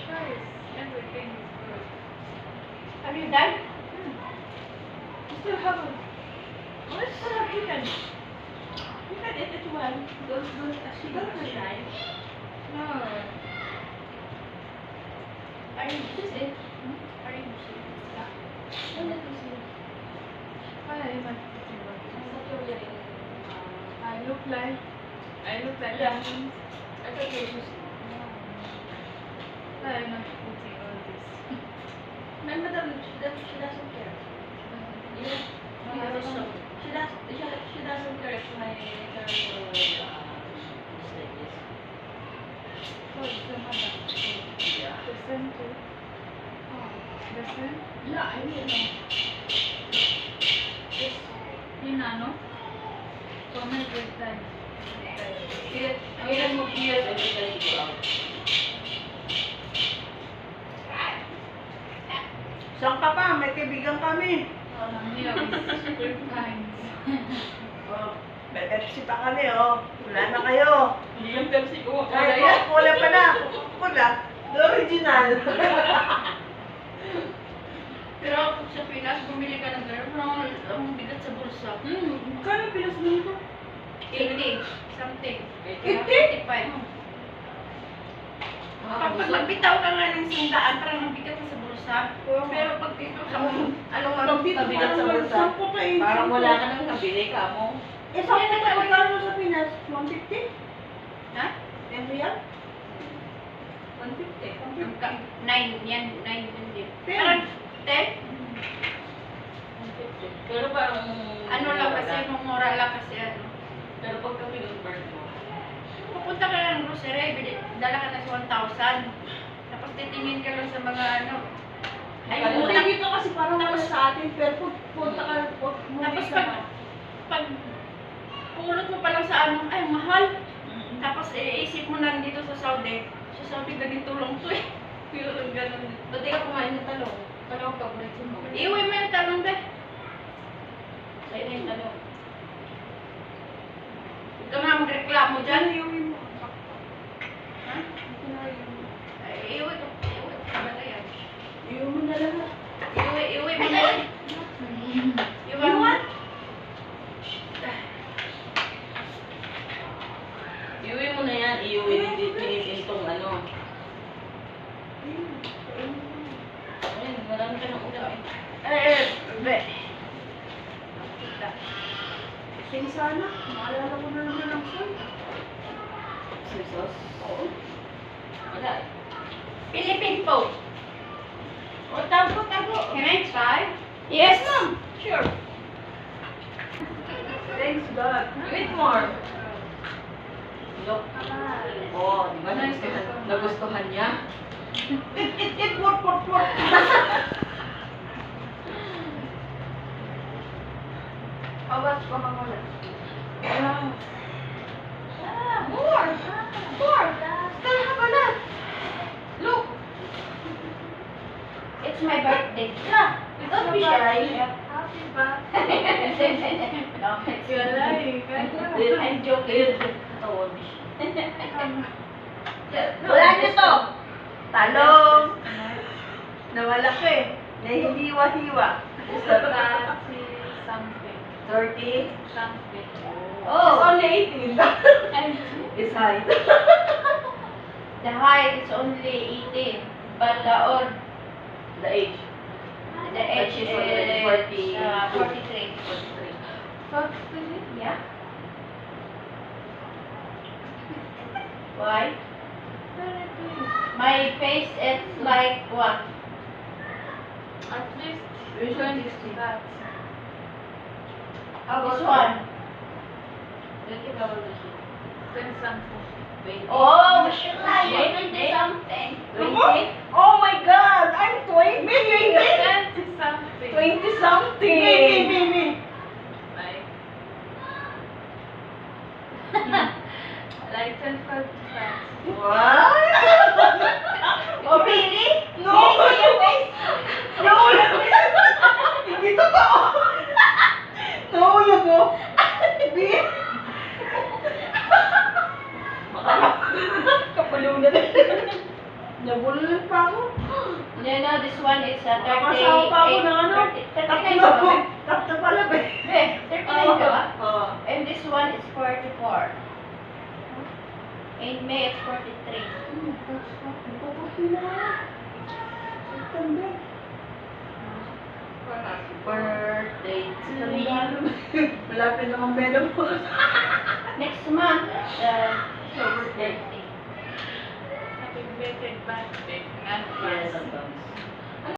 Guys, everything is good. Have you done? You still have a... What still have chicken? You can eat it well. Those she Don't don't try. try. No. Are you busy? Are you busy? Hi, I look like... Yeah. Athens. I thought you were busy. I'm not eating all this. My mother, she doesn't care. You know, she doesn't care if my girl is like this. So it's the mother. Yeah. The same too. Oh, the same? Yeah, I mean, Yes. Hinano? Comment with time. kailan mo years every time you go out? Saan ka pa? May kaibigan kami. Here is super kind. Oh, may Pepsi pa kami, oh. Wala na kayo. Hindi yung Pepsi ko. Ay, Coca-Cola pa na. Coca-Cola. The original. Pero sa Pinas, bumili ka ng gano'n, ang bigat sa bulsa. Kano pinas mo nito? 80 something. 80? 85. Kapag magbitaw ka nga ng sandaan, parang mabigat ka sa bulsa. Pero pag dito sa anong mabigat sa bulsa, parang wala ka nang nabili ka mo. Eh, saan ka magkano sa Pinas? 150? Ha? Yan yan? 150. 9 yan, 9 yun din. Ten. Parang 10? Pero parang... Ano lang kasi, mura lang kasi ano. Pero pagka pinag-bird mo, Pupunta ka ng grocery, dala ka na sa 1,000. Tapos titingin ka lang sa mga ano. Ay, Ano utang. dito kasi parang wala sa atin, pero punta ka, Tapos pag pulot mo pa lang sa ano, ay mahal. Tapos iisip mo na dito sa Saudi. Sa Saudi ganito lang to eh. Pero ganun. ba't di ka kumain ng talong? Talong paborito mo. Iuwi mo yung talong ba? Sa'yo na yung talong. Huwag ka nga magreklamo dyan. Ha? Ay, iuwi ko. Iuwi ko ba na yan? Iyon mo na lang. Iuwi mo na yan. Iuwi mo. Iuwi mo na yan, iuwi dito itong ano. Ayun, marami ka ng ulam eh. Be. Sing sana. Maalala ko na naman ang son. Soy sauce? Oo. Wala eh. Philippine food. O, tago. Can I try? Yes, ma'am. Sure. Thanks God. Eat more. Look. Oh, di ba nagustuhan niya? Eat, work. How about Coca-Cola? More. Still have a lot. Look. It's my birthday. Yeah. Don't be shy. Happy birthday. No, it's your Like, I'm joking. Oh, Wala niyo to. Talong. Na malaki. Na hiwa-hiwa. 30 something. 30. Something. Oh. It's only 18. And It's high. The height is only 18, but The age. the age she's is already 43. 43. totally. Yeah. Why? My face is like what? At least Usually 20 that. How about this one? Hindi ka mag-issue. 20 something. 20. Oh, mashallah, 20 something. 20? Oh my God! I'm 20! 20 something. 20 something! Me. Like, like 10 fat. What? Oh, really? No! Really, see your face? No! Hindi totoo! No, no. Hindi. Kapal Nabulong na rin. Nabulong pa ako. You know, this one is 38. Nakasawa pa ako ng ano? 39 ka ba? Tatlo pala ba? Eh, 39 ka ba? Oo. And this one is 44. In May, it's 43. September. Birthday to you. Malapit naman pera mo. Next month, your birthday. Happy belated birthday. Yes. Advance.